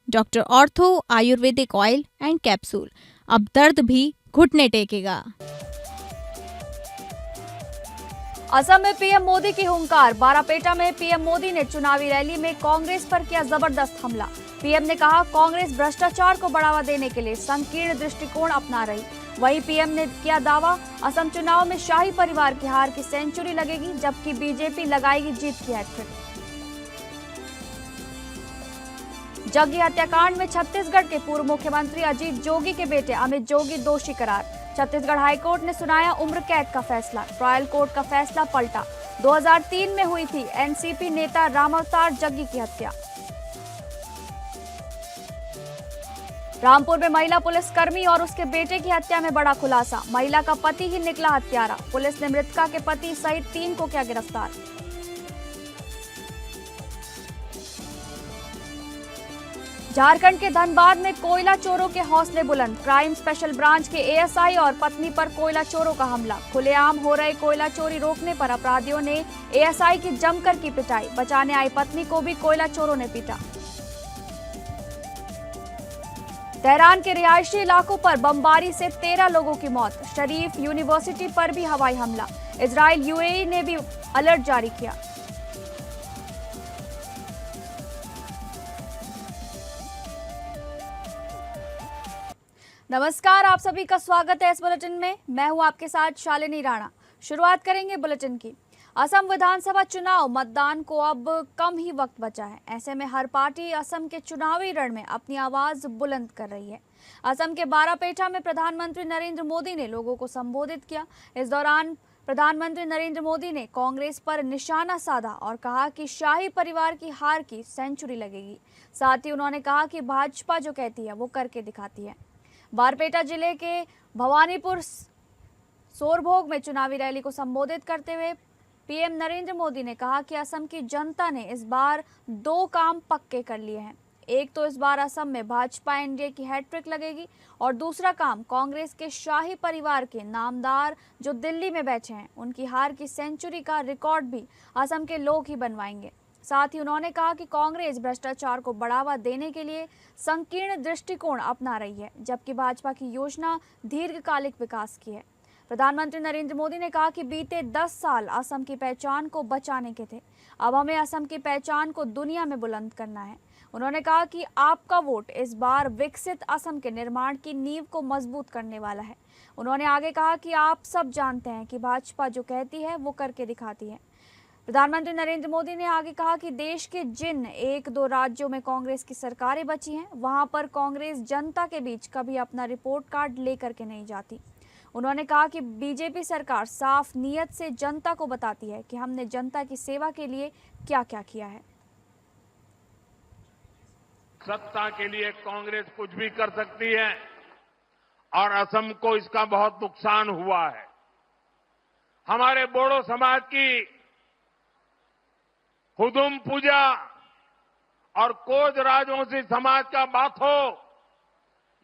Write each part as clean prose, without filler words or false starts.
Doctor ortho Ayurvedic oil and capsule, अब दर्द भी घुटने टेकेगा। असम में पीएम मोदी की हुंकार। बारापेटा में पीएम मोदी ने चुनावी रैली में कांग्रेस पर किया जबरदस्त हमला। पीएम ने कहा कांग्रेस भ्रष्टाचार को बढ़ावा देने के लिए संकीर्ण दृष्टिकोण अपना रही। वहीं पीएम ने किया दावा, असम चुनाव में शाही परिवार की हार की सेंचुरी लगेगी, जबकि बीजेपी लगाएगी जीत की हैट्रिक। जग्गी हत्याकांड में छत्तीसगढ़ के पूर्व मुख्यमंत्री अजीत जोगी के बेटे अमित जोगी दोषी करार। छत्तीसगढ़ हाईकोर्ट ने सुनाया उम्र कैद का फैसला। ट्रायल कोर्ट का फैसला पलटा। 2003 में हुई थी एनसीपी नेता रामावतार जग्गी की हत्या। रामपुर में महिला पुलिसकर्मी और उसके बेटे की हत्या में बड़ा खुलासा। महिला का पति ही निकला हत्यारा। पुलिस ने मृतका के पति सहित 3 को किया गिरफ्तार। झारखंड के धनबाद में कोयला चोरों के हौसले बुलंद। क्राइम स्पेशल ब्रांच के एएसआई और पत्नी पर कोयला चोरों का हमला। खुलेआम हो रहे कोयला चोरी रोकने पर अपराधियों ने एएसआई की जमकर की पिटाई। बचाने आई पत्नी को भी कोयला चोरों ने पीटा। तेहरान के रिहायशी इलाकों पर बमबारी से 13 लोगों की मौत। शरीफ यूनिवर्सिटी पर भी हवाई हमला। इजराइल यूएई ने भी अलर्ट जारी किया। नमस्कार, आप सभी का स्वागत है इस बुलेटिन में। मैं हूं आपके साथ शालिनी राणा। शुरुआत करेंगे बुलेटिन की। असम विधानसभा चुनाव मतदान को अब कम ही वक्त बचा है। ऐसे में हर पार्टी असम के चुनावी रण में अपनी आवाज बुलंद कर रही है। असम के बारापेटा में प्रधानमंत्री नरेंद्र मोदी ने लोगों को संबोधित किया। इस दौरान प्रधानमंत्री नरेंद्र मोदी ने कांग्रेस पर निशाना साधा और कहा कि शाही परिवार की हार की सेंचुरी लगेगी। साथ ही उन्होंने कहा कि भाजपा जो कहती है वो करके दिखाती है। बारपेटा जिले के भवानीपुर सोरभोग में चुनावी रैली को संबोधित करते हुए पीएम नरेंद्र मोदी ने कहा कि असम की जनता ने इस बार 2 काम पक्के कर लिए हैं। एक तो इस बार असम में भाजपा एनडीए की हैट्रिक लगेगी और दूसरा काम कांग्रेस के शाही परिवार के नामदार जो दिल्ली में बैठे हैं उनकी हार की सेंचुरी का रिकॉर्ड भी असम के लोग ही बनवाएंगे। साथ ही उन्होंने कहा कि कांग्रेस भ्रष्टाचार को बढ़ावा देने के लिए संकीर्ण दृष्टिकोण अपना रही है, जबकि भाजपा की योजना दीर्घकालिक विकास की है। प्रधानमंत्री नरेंद्र मोदी ने कहा कि बीते 10 साल असम की पहचान को बचाने के थे। अब हमें असम की पहचान को दुनिया में बुलंद करना है। उन्होंने कहा कि आपका वोट इस बार विकसित असम के निर्माण की नींव को मजबूत करने वाला है। उन्होंने आगे कहा कि आप सब जानते हैं कि भाजपा जो कहती है वो करके दिखाती है। प्रधानमंत्री नरेंद्र मोदी ने आगे कहा कि देश के जिन 1-2 राज्यों में कांग्रेस की सरकारें बची हैं, वहां पर कांग्रेस जनता के बीच कभी अपना रिपोर्ट कार्ड लेकर के नहीं जाती। उन्होंने कहा कि बीजेपी सरकार साफ नीयत से जनता को बताती है कि हमने जनता की सेवा के लिए क्या क्या किया है। सत्ता के लिए कांग्रेस कुछ भी कर सकती है और असम को इसका बहुत नुकसान हुआ है। हमारे बोडो समाज की हुदुम पूजा और कोज राजवंशी समाज का बाथो,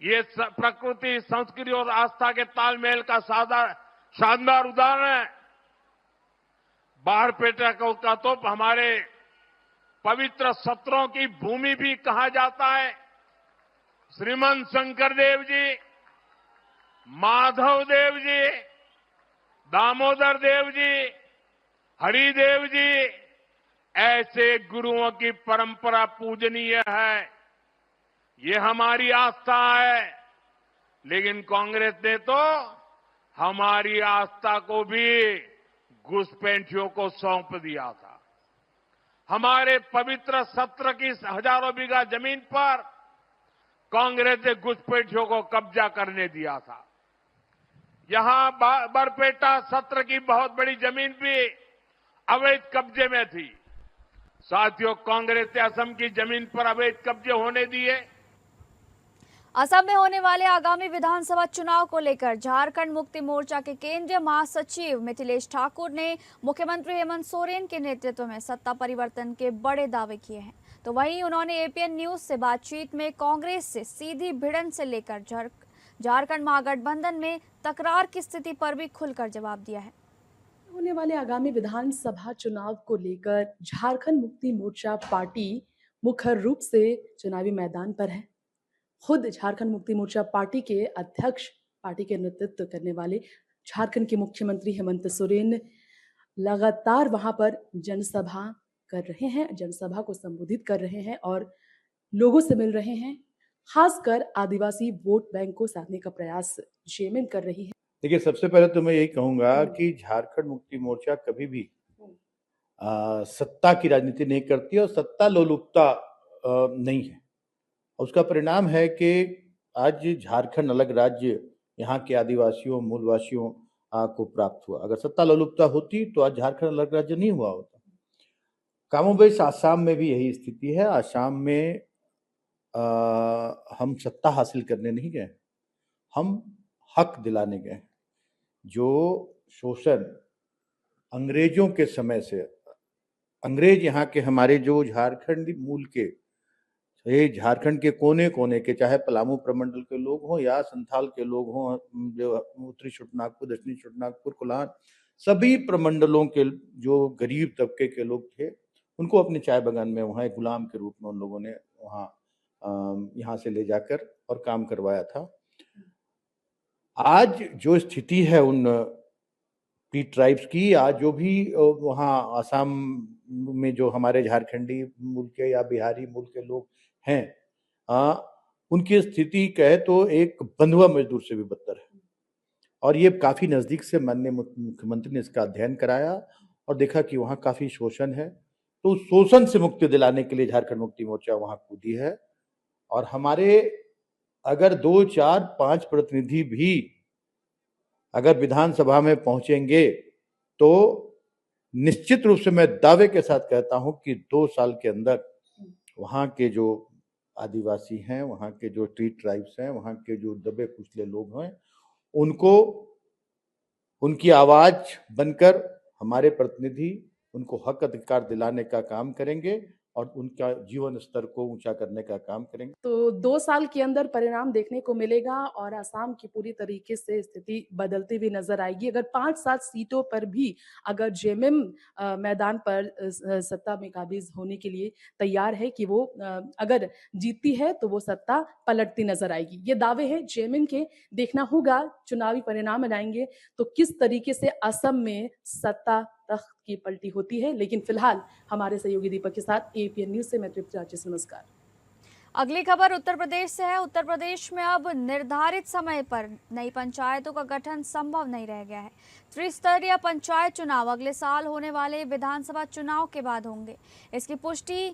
ये प्रकृति, संस्कृति और आस्था के तालमेल का शानदार उदाहरण है। बारपेटा का तो हमारे पवित्र सत्रों की भूमि भी कहा जाता है। श्रीमंत शंकर देव जी, माधव देव जी, दामोदर देव जी, हरिदेव जी, ऐसे गुरुओं की परंपरा पूजनीय है। ये हमारी आस्था है। लेकिन कांग्रेस ने तो हमारी आस्था को भी घुसपैठियों को सौंप दिया था। हमारे पवित्र सत्र की हजारों बीघा जमीन पर कांग्रेस ने घुसपैठियों को कब्जा करने दिया था। यहां बरपेटा सत्र की बहुत बड़ी जमीन भी अवैध कब्जे में थी। साथियों, कांग्रेस ने असम की जमीन पर अवैध कब्जे होने दिए। असम में होने वाले आगामी विधानसभा चुनाव को लेकर झारखंड मुक्ति मोर्चा के केंद्रीय महासचिव मिथिलेश ठाकुर ने मुख्यमंत्री हेमंत सोरेन के नेतृत्व में सत्ता परिवर्तन के बड़े दावे किए हैं। तो वहीं उन्होंने एपीएन न्यूज से बातचीत में कांग्रेस से सीधी भिड़ंत से लेकर झारखंड महागठबंधन में तकरार की स्थिति पर भी खुलकर जवाब दिया है। होने वाले आगामी विधानसभा चुनाव को लेकर झारखंड मुक्ति मोर्चा पार्टी मुख्य रूप से चुनावी मैदान पर है। खुद झारखंड मुक्ति मोर्चा पार्टी के अध्यक्ष, पार्टी के नेतृत्व करने वाले झारखंड के मुख्यमंत्री हेमंत सोरेन लगातार वहां पर जनसभा कर रहे हैं, जनसभा को संबोधित कर रहे हैं और लोगों से मिल रहे हैं। खासकर आदिवासी वोट बैंक को साधने का प्रयास जेएमएम कर रही है। देखिए, सबसे पहले तो मैं यही कहूंगा कि झारखंड मुक्ति मोर्चा कभी भी सत्ता की राजनीति नहीं करती और सत्ता लोलुपता नहीं है। उसका परिणाम है कि आज झारखंड अलग राज्य यहाँ के आदिवासियों, मूलवासियों को प्राप्त हुआ। अगर सत्ता लोलुपता होती तो आज झारखंड अलग राज्य नहीं हुआ होता। कामोबेश आसाम में भी यही स्थिति है। आसाम में हम सत्ता हासिल करने नहीं गए, हम हक दिलाने गए। जो शोषण अंग्रेजों के समय से, अंग्रेज यहाँ के हमारे जो झारखंड मूल के, ये झारखंड के कोने कोने के, चाहे पलामू प्रमंडल के लोग हों या संथाल के लोग हों, जो उत्तरी छोटानागपुर, दक्षिणी छोटानागपुर, कोल्हान, सभी प्रमंडलों के जो गरीब तबके के लोग थे, उनको अपने चाय बागान में वहाँ एक गुलाम के रूप में उन लोगों ने वहाँ यहाँ से ले जाकर और काम करवाया था। आज जो स्थिति है उन पी ट्राइब्स की, आज जो भी वहाँ आसाम में जो हमारे झारखंडी मूल के या बिहारी मूल के लोग हैं, उनकी स्थिति कहे तो एक बंधुआ मजदूर से भी बदतर है। और ये काफी नजदीक से माननीय मुख्यमंत्री ने इसका अध्ययन कराया और देखा कि वहाँ काफी शोषण है। तो उस शोषण से मुक्ति दिलाने के लिए झारखंड मुक्ति मोर्चा वहाँ कूदी है। और हमारे अगर 2, 4, 5 प्रतिनिधि भी अगर विधानसभा में पहुंचेंगे तो निश्चित रूप से मैं दावे के साथ कहता हूं कि 2 साल के अंदर वहां के जो आदिवासी हैं, वहां के जो ट्री ट्राइब्स हैं, वहां के जो दबे कुचले लोग हैं, उनको उनकी आवाज बनकर हमारे प्रतिनिधि उनको हक अधिकार दिलाने का काम करेंगे और उनका जीवन स्तर को ऊंचा करने का काम करेंगे। तो 2 साल के अंदर परिणाम देखने को मिलेगा और असम की पूरी तरीके से स्थिति बदलती हुई नजर आएगी। अगर 5-7 सीटों पर भी अगर जेएमएम मैदान पर सत्ता में काबिज होने के लिए तैयार है कि वो अगर जीतती है तो वो सत्ता पलटती नजर आएगी। ये दावे हैं जेएमएम के। देखना होगा चुनावी परिणाम आएंगे तो किस तरीके से असम में सत्ता तख्त की पलटी होती है। लेकिन फिलहाल हमारे सहयोगी दीपक के साथ एपीएन न्यूज से मैं तृप्ति राजेश, नमस्कार। अगली खबर उत्तर प्रदेश से है। उत्तर प्रदेश में अब निर्धारित समय पर नई पंचायतों का गठन संभव नहीं रह गया है। त्रिस्तरीय पंचायत चुनाव अगले साल होने वाले विधानसभा चुनाव के बाद होंगे। इसकी पुष्टि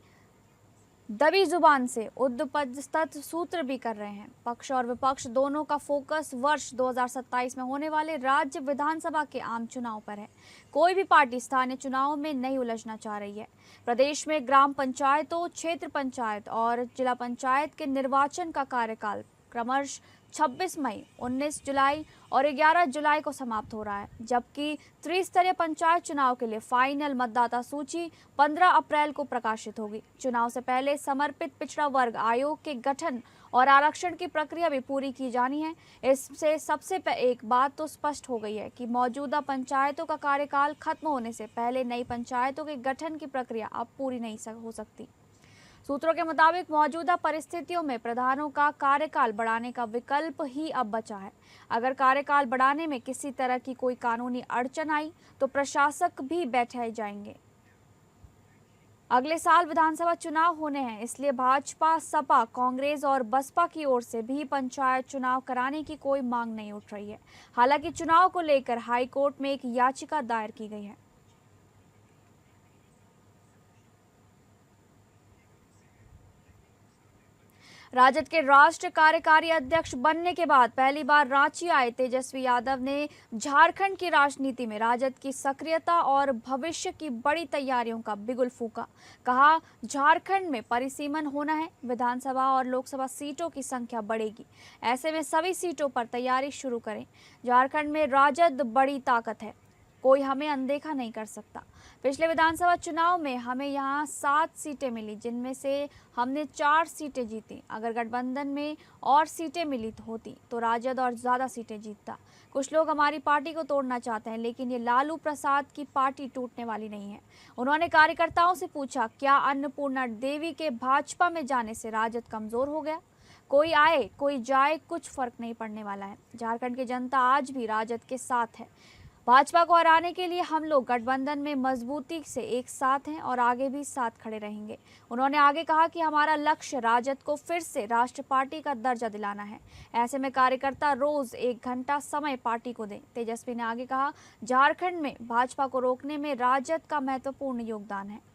दबी जुबान से उद्धपदस्थ सूत्र भी कर रहे हैं। पक्ष और विपक्ष दोनों का फोकस वर्ष 2027 में होने वाले राज्य विधानसभा के आम चुनाव पर है। कोई भी पार्टी स्थानीय चुनाव में नहीं उलझना चाह रही है। प्रदेश में ग्राम पंचायतों, क्षेत्र पंचायत और जिला पंचायत के निर्वाचन का कार्यकाल क्रमशः 26 मई, 19 जुलाई और 11 जुलाई को समाप्त हो रहा है, जबकि त्रिस्तरीय पंचायत चुनाव के लिए फाइनल मतदाता सूची 15 अप्रैल को प्रकाशित होगी। चुनाव से पहले समर्पित पिछड़ा वर्ग आयोग के गठन और आरक्षण की प्रक्रिया भी पूरी की जानी है। इससे सबसे एक बात तो स्पष्ट हो गई है कि मौजूदा पंचायतों का कार्यकाल खत्म होने से पहले नई पंचायतों के गठन की प्रक्रिया अब पूरी नहीं हो सकती। सूत्रों के मुताबिक मौजूदा परिस्थितियों में प्रधानों का कार्यकाल बढ़ाने का विकल्प ही अब बचा है। अगर कार्यकाल बढ़ाने में किसी तरह की कोई कानूनी अड़चन आई तो प्रशासक भी बैठे जाएंगे। अगले साल विधानसभा चुनाव होने हैं, इसलिए भाजपा, सपा, कांग्रेस और बसपा की ओर से भी पंचायत चुनाव कराने की कोई मांग नहीं उठ रही है। हालांकि चुनाव को लेकर हाईकोर्ट में एक याचिका दायर की गई है। राजद के राष्ट्रीय कार्यकारी अध्यक्ष बनने के बाद पहली बार रांची आए तेजस्वी यादव ने झारखंड की राजनीति में राजद की सक्रियता और भविष्य की बड़ी तैयारियों का बिगुल फूंका। कहा, झारखंड में परिसीमन होना है, विधानसभा और लोकसभा सीटों की संख्या बढ़ेगी। ऐसे में सभी सीटों पर तैयारी शुरू करें। झारखंड में राजद बड़ी ताकत है। कोई हमें अनदेखा नहीं कर सकता। पिछले विधानसभा चुनाव में हमें यहाँ 7 सीटें मिली, जिनमें से हमने 4 सीटें जीती। अगर गठबंधन में और सीटें मिली होती तो राजद और ज़्यादा सीटें जीतता। कुछ लोग हमारी पार्टी को तोड़ना चाहते हैं, लेकिन ये लालू प्रसाद की पार्टी टूटने वाली नहीं है। उन्होंने कार्यकर्ताओं से पूछा, क्या अन्नपूर्णा देवी के भाजपा में जाने से राजद कमजोर हो गया? कोई आए कोई जाए, कुछ फर्क नहीं पड़ने वाला है। झारखंड की जनता आज भी राजद के साथ है। भाजपा को हराने के लिए हम लोग गठबंधन में मजबूती से एक साथ हैं और आगे भी साथ खड़े रहेंगे। उन्होंने आगे कहा कि हमारा लक्ष्य राजद को फिर से राष्ट्र पार्टी का दर्जा दिलाना है। ऐसे में कार्यकर्ता रोज 1 घंटा समय पार्टी को दें। तेजस्वी ने आगे कहा, झारखंड में भाजपा को रोकने में राजद का महत्वपूर्ण योगदान है।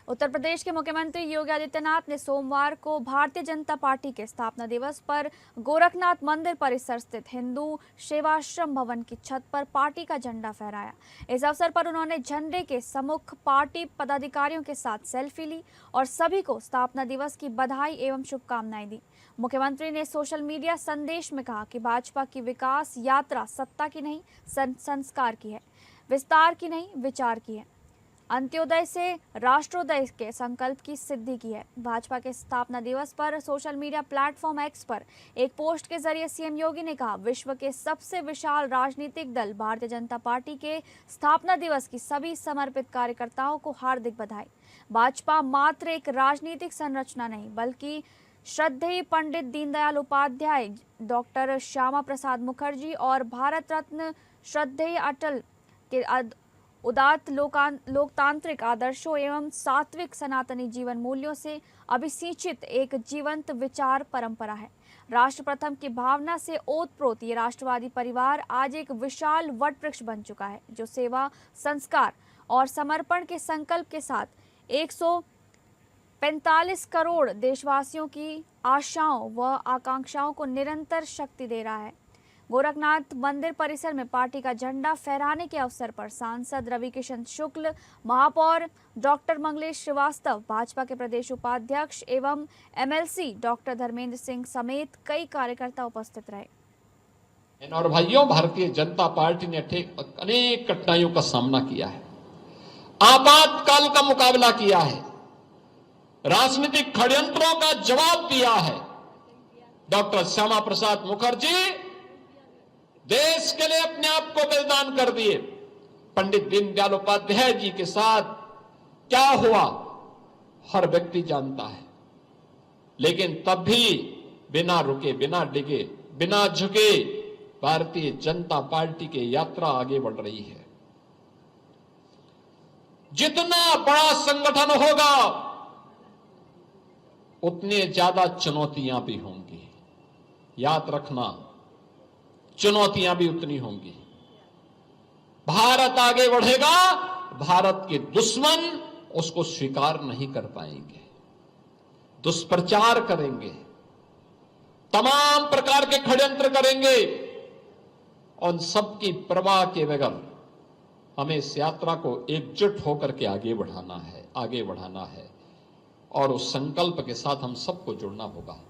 उत्तर प्रदेश के मुख्यमंत्री योगी आदित्यनाथ ने सोमवार को भारतीय जनता पार्टी के स्थापना दिवस पर गोरखनाथ मंदिर परिसर स्थित हिंदू सेवाश्रम भवन की छत पर पार्टी का झंडा फहराया। इस अवसर पर उन्होंने झंडे के सम्मुख पार्टी पदाधिकारियों के साथ सेल्फी ली और सभी को स्थापना दिवस की बधाई एवं शुभकामनाएं दी। मुख्यमंत्री ने सोशल मीडिया संदेश में कहा कि भाजपा की विकास यात्रा सत्ता की नहीं, संस्कार की है, विस्तार की नहीं, विचार की है, अंत्योदय से राष्ट्रोदय के संकल्प की सिद्धि की है। भाजपा के स्थापना दिवस पर सोशल मीडिया प्लेटफॉर्म एक्स पर एक पोस्ट के जरिए सीएम योगी ने कहा, विश्व के सबसे विशाल राजनीतिक दल भारतीय जनता पार्टी के स्थापना दिवस की सभी समर्पित कार्यकर्ताओं को हार्दिक बधाई। भाजपा मात्र एक राजनीतिक संरचना नहीं, बल्कि श्रद्धेय पंडित दीनदयाल उपाध्याय, डॉक्टर श्यामा प्रसाद मुखर्जी और भारत रत्न श्रद्धेय अटल के उदात्त लोकतांत्रिक आदर्शों एवं सात्विक सनातनी जीवन मूल्यों से अभिसिंचित एक जीवंत विचार परंपरा है। राष्ट्र प्रथम की भावना से ओतप्रोत ये राष्ट्रवादी परिवार आज एक विशाल वटवृक्ष बन चुका है, जो सेवा, संस्कार और समर्पण के संकल्प के साथ 145 करोड़ देशवासियों की आशाओं व आकांक्षाओं को निरंतर शक्ति दे रहा है। गोरखनाथ मंदिर परिसर में पार्टी का झंडा फहराने के अवसर पर सांसद रविकिशन शुक्ल, महापौर डॉक्टर मंगलेश श्रीवास्तव, भाजपा के प्रदेश उपाध्यक्ष एवं एमएलसी डॉक्टर धर्मेंद्र सिंह समेत कई कार्यकर्ता उपस्थित रहे। और भाइयों, भारतीय जनता पार्टी ने अनेक कठिनाइयों का सामना किया है, आपातकाल का मुकाबला किया है, राजनीतिक षड्यंत्रों का जवाब दिया है। डॉक्टर श्यामा प्रसाद मुखर्जी देश के लिए अपने आप को बलिदान कर दिए। पंडित दीनदयाल उपाध्याय जी के साथ क्या हुआ हर व्यक्ति जानता है, लेकिन तब भी बिना रुके, बिना डिगे, बिना झुके भारतीय जनता पार्टी की यात्रा आगे बढ़ रही है। जितना बड़ा संगठन होगा उतने ज्यादा चुनौतियां भी होंगी। याद रखना, चुनौतियां भी उतनी होंगी। भारत आगे बढ़ेगा, भारत के दुश्मन उसको स्वीकार नहीं कर पाएंगे, दुष्प्रचार करेंगे, तमाम प्रकार के षड्यंत्र करेंगे। उन सबकी परवाह के बगैर हमें इस यात्रा को एकजुट होकर के आगे बढ़ाना है और उस संकल्प के साथ हम सबको जुड़ना होगा।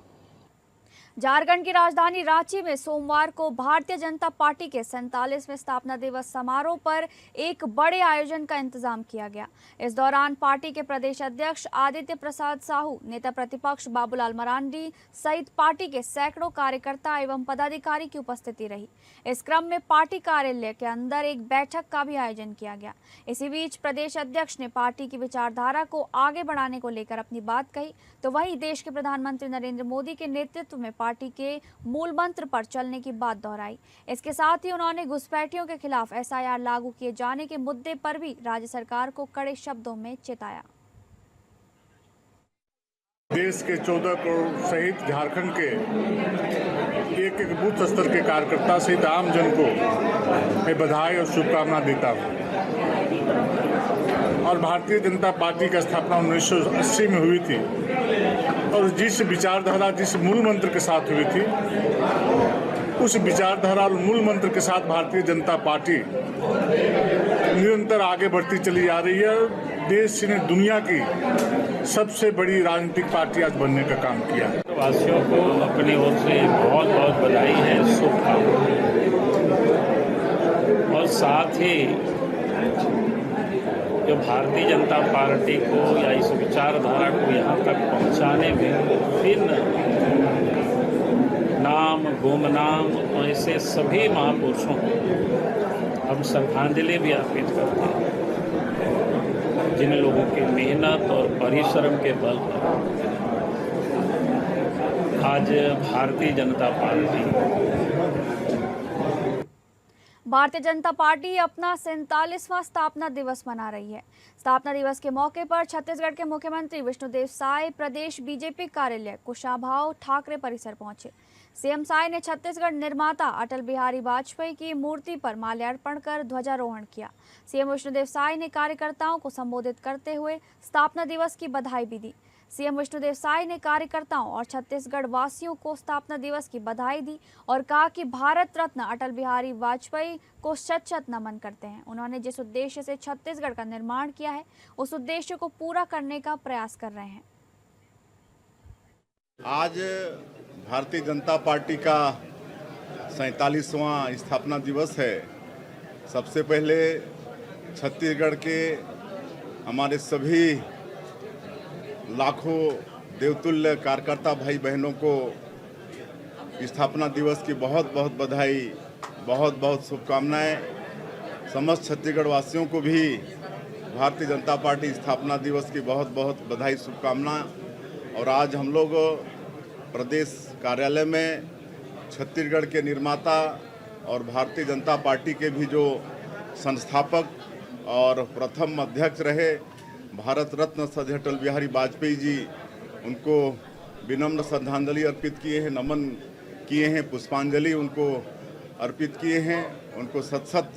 झारखंड की राजधानी रांची में सोमवार को भारतीय जनता पार्टी के 47वें स्थापना दिवस समारोह पर एक बड़े आयोजन का इंतजाम किया गया। इस दौरान पार्टी के प्रदेश अध्यक्ष आदित्य प्रसाद साहू, नेता प्रतिपक्ष बाबूलाल मरांडी सहित पार्टी के सैकड़ों कार्यकर्ता एवं पदाधिकारी की उपस्थिति रही। इस क्रम में पार्टी कार्यालय के अंदर एक बैठक का भी आयोजन किया गया। इसी बीच प्रदेश अध्यक्ष ने पार्टी की विचारधारा को आगे बढ़ाने को लेकर अपनी बात कही, तो वहीं देश के प्रधानमंत्री नरेंद्र मोदी के नेतृत्व में पार्टी के मूल मंत्र पर चलने की बात दोहराई। इसके साथ ही उन्होंने घुसपैठियों के खिलाफ एसआईआर लागू किए जाने के मुद्दे पर भी राज्य सरकार को कड़े शब्दों में चेताया। देश के 14 करोड़ सहित झारखंड के एक बूथ स्तर के कार्यकर्ता सहित आम जन को मैं बधाई और शुभकामना देता हूँ। और भारतीय जनता पार्टी की स्थापना 1980 में हुई थी और जिस विचारधारा, जिस मूल मंत्र के साथ हुई थी, उस विचारधारा और मूल मंत्र के साथ भारतीय जनता पार्टी निरंतर आगे बढ़ती चली जा रही है। देश ने दुनिया की सबसे बड़ी राजनीतिक पार्टी आज बनने का काम किया है। वासियों को अपनी ओर से बहुत बहुत बधाई है, शुभकामनाएं। और साथ ही जो भारतीय जनता पार्टी को या इस विचारधारा को यहाँ तक पहुँचाने में विभिन्न नाम गुमनाम और ऐसे सभी महापुरुषों को हम श्रद्धांजलि भी अर्पित करते हैं, जिन लोगों की मेहनत और परिश्रम के बल पर आज भारतीय जनता पार्टी अपना 47वां स्थापना दिवस मना रही है। स्थापना दिवस के मौके पर छत्तीसगढ़ के मुख्यमंत्री विष्णुदेव साय प्रदेश बीजेपी कार्यालय कुशाभाऊ ठाकरे परिसर पहुंचे। सीएम साय ने छत्तीसगढ़ निर्माता अटल बिहारी वाजपेयी की मूर्ति पर माल्यार्पण कर ध्वजारोहण किया। सीएम विष्णुदेव साय ने कार्यकर्ताओं को संबोधित करते हुए स्थापना दिवस की बधाई भी दी। सीएम विष्णुदेव साय ने कार्यकर्ताओं और छत्तीसगढ़ वासियों को स्थापना दिवस की बधाई दी और कहा कि भारत रत्न अटल बिहारी वाजपेयी को शत शत नमन करते हैं। उन्होंने जिस उद्देश्य से छत्तीसगढ़ का निर्माण किया है, उस उद्देश्य को पूरा करने का प्रयास कर रहे हैं। आज भारतीय जनता पार्टी का 47वां स्थापना दिवस है। सबसे पहले छत्तीसगढ़ के हमारे सभी लाखों देवतुल्य कार्यकर्ता भाई बहनों को स्थापना दिवस की बहुत बहुत बधाई, बहुत बहुत शुभकामनाएं। समस्त छत्तीसगढ़ वासियों को भी भारतीय जनता पार्टी स्थापना दिवस की बहुत बहुत बधाई, शुभकामना। और आज हम लोग प्रदेश कार्यालय में छत्तीसगढ़ के निर्माता और भारतीय जनता पार्टी के भी जो संस्थापक और प्रथम अध्यक्ष रहे भारत रत्न सर अटल बिहारी वाजपेयी जी, उनको विनम्र श्रद्धांजलि अर्पित किए हैं, नमन किए हैं, पुष्पांजलि उनको अर्पित किए हैं, उनको सत सत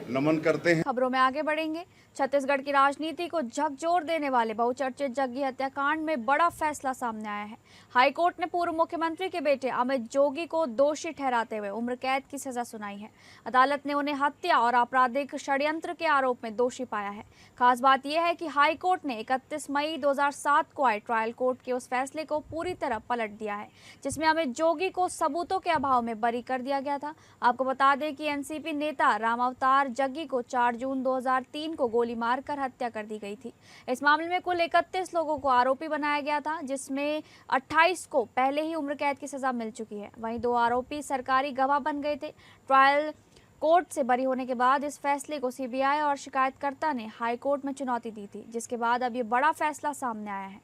नमन करते हैं। खबरों में आगे बढ़ेंगे। छत्तीसगढ़ की राजनीति को झकझोर देने वाले बहुचर्चित जग्गी हत्याकांड में बड़ा फैसला सामने आया है। हाईकोर्ट ने पूर्व मुख्यमंत्री के बेटे अमित जोगी को दोषी ठहराते हुए उम्र कैद की सजा सुनाई है। अदालत ने उन्हें हत्या और आपराधिक षड्यंत्र के आरोप में दोषी पाया है। खास बात यह है कि हाईकोर्ट ने 31 मई 2007 को आए ट्रायल कोर्ट के उस फैसले को पूरी तरह पलट दिया है, जिसमें अमित जोगी को सबूतों के अभाव में बरी कर दिया गया था। आपको बता दें कि एनसीपी नेता रामावतार जग्गी को 4 जून 2003 को गोली मारकर हत्या कर दी गई थी। इस मामले में कुल 31 लोगों को आरोपी बनाया गया था, जिसमें 28 को पहले ही उम्र कैद की सजा मिल चुकी है। वहीं 2 आरोपी सरकारी गवाह बन गए थे। ट्रायल कोर्ट से बरी होने के बाद इस फैसले को सीबीआई और शिकायतकर्ता ने हाई कोर्ट में चुनौती दी थी, जिसके बाद अब ये बड़ा फैसला सामने आया है।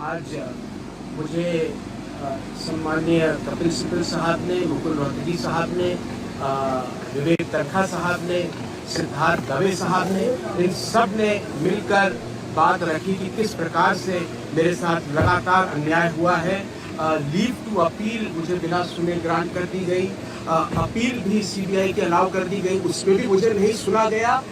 आज मुझे सम्माननीय कपिल सिब्बल साहब ने, मुकुल रोहतगी साहब ने, विवेक तनखा साहब ने, सिद्धार्थ दवे साहब ने, इन सब ने मिलकर बात रखी कि किस प्रकार से मेरे साथ लगातार अन्याय हुआ है। लीव टू अपील मुझे बिना सुने ग्रांट कर दी गई, अपील भी सीबीआई के अलाउ कर दी गई, उसमें भी मुझे नहीं सुना गया।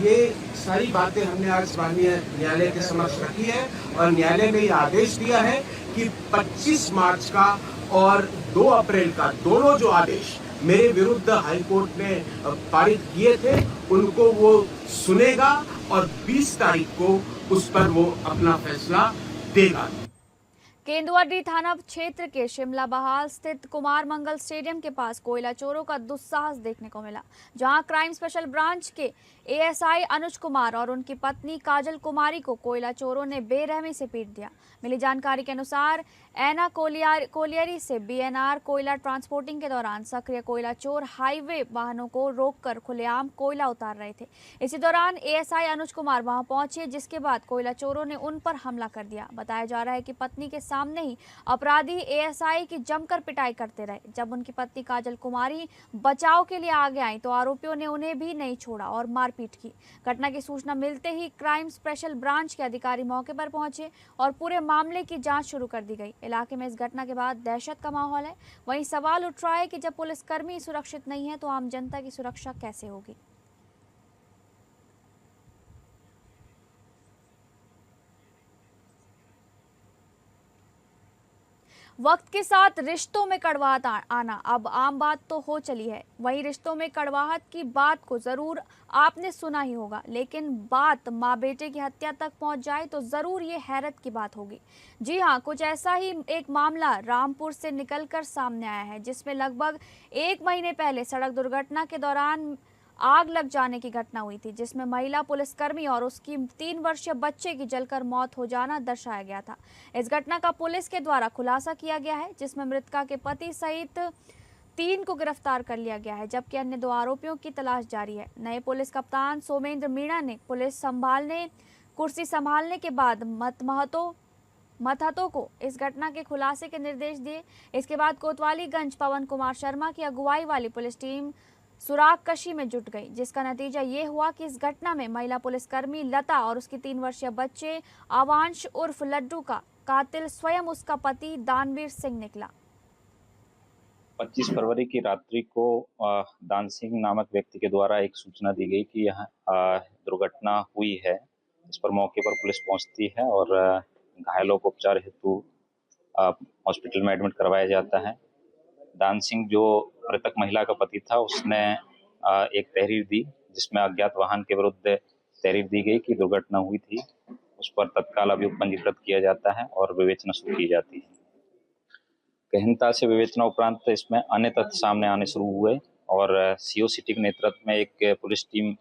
ये सारी बातें हमने आज माननीय न्यायालय के समक्ष रखी है और न्यायालय ने ये आदेश दिया है कि 25 मार्च का और 2 अप्रैल का दोनों जो आदेश मेरे विरुद्ध हाईकोर्ट ने पारित किए थे, उनको वो सुनेगा और 20 तारीख को उस पर वो अपना फैसला देगा। केंदुआडी थाना क्षेत्र के शिमला बहाल स्थित कुमार मंगल स्टेडियम के पास कोयला चोरों का दुस्साहस देखने को मिला, जहां क्राइम स्पेशल ब्रांच के एएसआई अनुज कुमार और उनकी पत्नी काजल कुमारी को कोयला चोरों ने बेरहमी से पीट दिया। मिली जानकारी के अनुसार एना कोलियरी से बीएनआर कोयला ट्रांसपोर्टिंग के दौरान सक्रिय कोयला चोर हाईवे वाहनों को रोककर खुलेआम कोयला उतार रहे थे। इसी दौरान एएसआई अनुज कुमार वहां पहुंचे, जिसके बाद कोयला चोरों ने उन पर हमला कर दिया। बताया जा रहा है कि पत्नी के सामने ही अपराधी एएसआई की जमकर पिटाई करते रहे। जब उनकी पत्नी काजल कुमारी बचाव के लिए आगे आई तो आरोपियों ने उन्हें भी नहीं छोड़ा और मारपीट की। घटना की सूचना मिलते ही क्राइम स्पेशल ब्रांच के अधिकारी मौके पर पहुंचे और पूरे मामले की जांच शुरू कर दी गई। इलाके में इस घटना के बाद दहशत का माहौल है। वहीं सवाल उठ रहा है कि जब पुलिसकर्मी सुरक्षित नहीं है तो आम जनता की सुरक्षा कैसे होगी। वक्त के साथ रिश्तों में कड़वाहट आना अब आम बात तो हो चली है। वहीं रिश्तों में कड़वाहट की बात को जरूर आपने सुना ही होगा, लेकिन बात माँ बेटे की हत्या तक पहुंच जाए तो जरूर ये हैरत की बात होगी। जी हाँ, कुछ ऐसा ही एक मामला रामपुर से निकलकर सामने आया है, जिसमें लगभग 1 महीने पहले सड़क दुर्घटना के दौरान आग लग जाने की घटना हुई थी, जिसमें महिला पुलिसकर्मी और उसकी 3 वर्षीय बच्चे की जलकर मौत हो जाना दर्शाया गया था। इस घटना का पुलिस के द्वारा खुलासा किया गया है, जिसमें मृतका के पति सहित 3 को गिरफ्तार कर लिया गया है, जबकि अन्य 2 आरोपियों की तलाश जारी है। नए पुलिस कप्तान सोमेंद्र मीणा ने कुर्सी संभालने के बाद महतो को इस घटना के खुलासे के निर्देश दिए। इसके बाद कोतवालीगंज पवन कुमार शर्मा की अगुवाई वाली पुलिस टीम सुराग कशी में जुट गई, जिसका नतीजा ये हुआ कि इस घटना में महिला पुलिसकर्मी लता और उसकी 3 वर्षीय बच्चे आवांश उर्फ लड्डू का कातिल स्वयं उसका पति दानवीर सिंह निकला। 25 फरवरी की रात्रि को दान सिंह नामक व्यक्ति के द्वारा एक सूचना दी गई कि यहाँ दुर्घटना हुई है। इस पर मौके पर पुलिस पहुंचती है और घायलों को उपचार हेतु हॉस्पिटल में एडमिट करवाया जाता है। दान सिंह जो मृतक महिला का पति था, उसने एक तहरीर दी, जिसमें अज्ञात वाहन के विरुद्ध तहरीर दी गई कि दुर्घटना हुई थी। उस पर तत्काल अभियोग पंजीकृत किया जाता है और विवेचना शुरू की जाती है। गहनता से विवेचना उपरांत इसमें अन्य तथ्य सामने आने शुरू हुए और सीओ सिटी के नेतृत्व में एक पुलिस टीम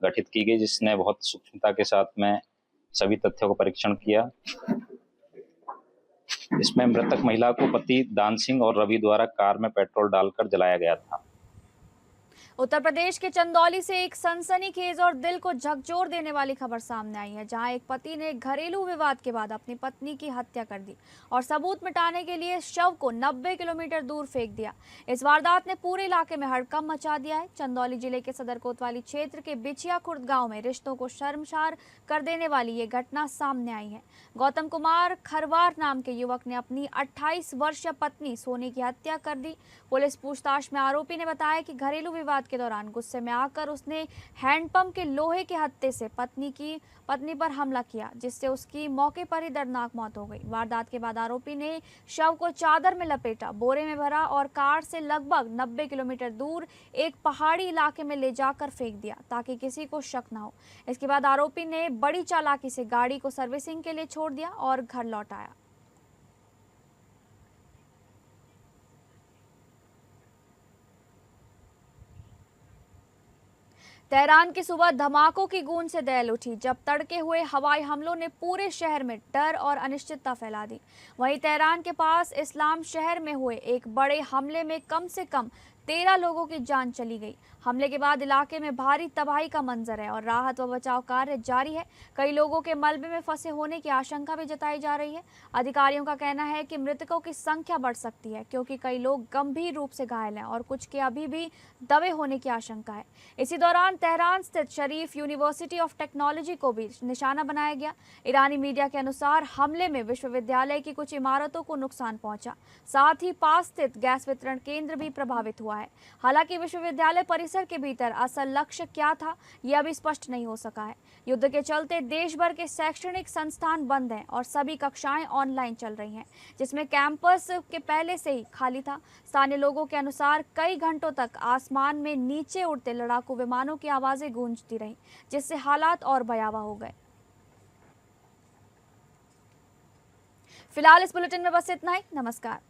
गठित की गई, जिसने बहुत सूक्ष्मता के साथ में सभी तथ्यों का परीक्षण किया। इसमें मृतक महिला को पति दान सिंह और रवि द्वारा कार में पेट्रोल डालकर जलाया गया था। उत्तर प्रदेश के चंदौली से एक सनसनीखेज और दिल को झकझोर देने वाली खबर सामने आई है, जहां एक पति ने घरेलू विवाद के बाद अपनी पत्नी की हत्या कर दी और सबूत मिटाने के लिए शव को 90 किलोमीटर दूर फेंक दिया। इस वारदात ने पूरे इलाके में हड़कंप मचा दिया है। चंदौली जिले के सदर कोतवाली क्षेत्र के बिछिया खुर्द गाँव में रिश्तों को शर्मसार कर देने वाली ये घटना सामने आई है। गौतम कुमार खरवार नाम के युवक ने अपनी 28 वर्षीय पत्नी सोनी की हत्या कर दी। पुलिस पूछताछ में आरोपी ने बताया कि घरेलू विवाद के दौरान गुस्से में आकर उसने हैंडपंप के लोहे के हत्थे से पत्नी पर हमला किया, जिससे उसकी मौके पर ही दर्दनाक मौत हो गई। वारदात के बाद आरोपी ने शव को चादर में लपेटा, बोरे में भरा और कार से लगभग 90 किलोमीटर दूर एक पहाड़ी इलाके में ले जाकर फेंक दिया, ताकि किसी को शक न हो। इसके बाद आरोपी ने बड़ी चालाकी से गाड़ी को सर्विसिंग के लिए छोड़ दिया और घर लौट आया। तेहरान की सुबह धमाकों की गूंज से दहल उठी, जब तड़के हुए हवाई हमलों ने पूरे शहर में डर और अनिश्चितता फैला दी। वहीं तेहरान के पास इस्लाम शहर में हुए एक बड़े हमले में कम से कम 13 लोगों की जान चली गई। हमले के बाद इलाके में भारी तबाही का मंजर है और राहत व बचाव कार्य जारी है। कई लोगों के मलबे में फंसे होने की आशंका भी जताई जा रही है। अधिकारियों का कहना है कि मृतकों की संख्या बढ़ सकती है, क्योंकि कई लोग गंभीर रूप से घायल हैं और कुछ के अभी भी दबे होने की आशंका है। इसी दौरान तेहरान स्थित शरीफ यूनिवर्सिटी ऑफ टेक्नोलॉजी को भी निशाना बनाया गया। ईरानी मीडिया के अनुसार हमले में विश्वविद्यालय की कुछ इमारतों को नुकसान पहुंचा, साथ ही पास स्थित गैस वितरण केंद्र भी प्रभावित हुआ है। हालांकि विश्वविद्यालय परिसर के भीतर असल लक्ष्य क्या था, यह अभी स्पष्ट नहीं हो सका है। युद्ध के चलते देश भर के शैक्षणिक संस्थान बंद हैं और सभी कक्षाएं ऑनलाइन चल रही हैं, जिसमें कैंपस के पहले से ही खाली था। स्थानीय लोगों के अनुसार कई घंटों तक आसमान में नीचे उड़ते लड़ाकू विमानों की आवाजें गूंजती रहीं, जिससे हालात और भयावह हो गए। फिलहाल इस बुलेटिन में बस इतना ही। नमस्कार।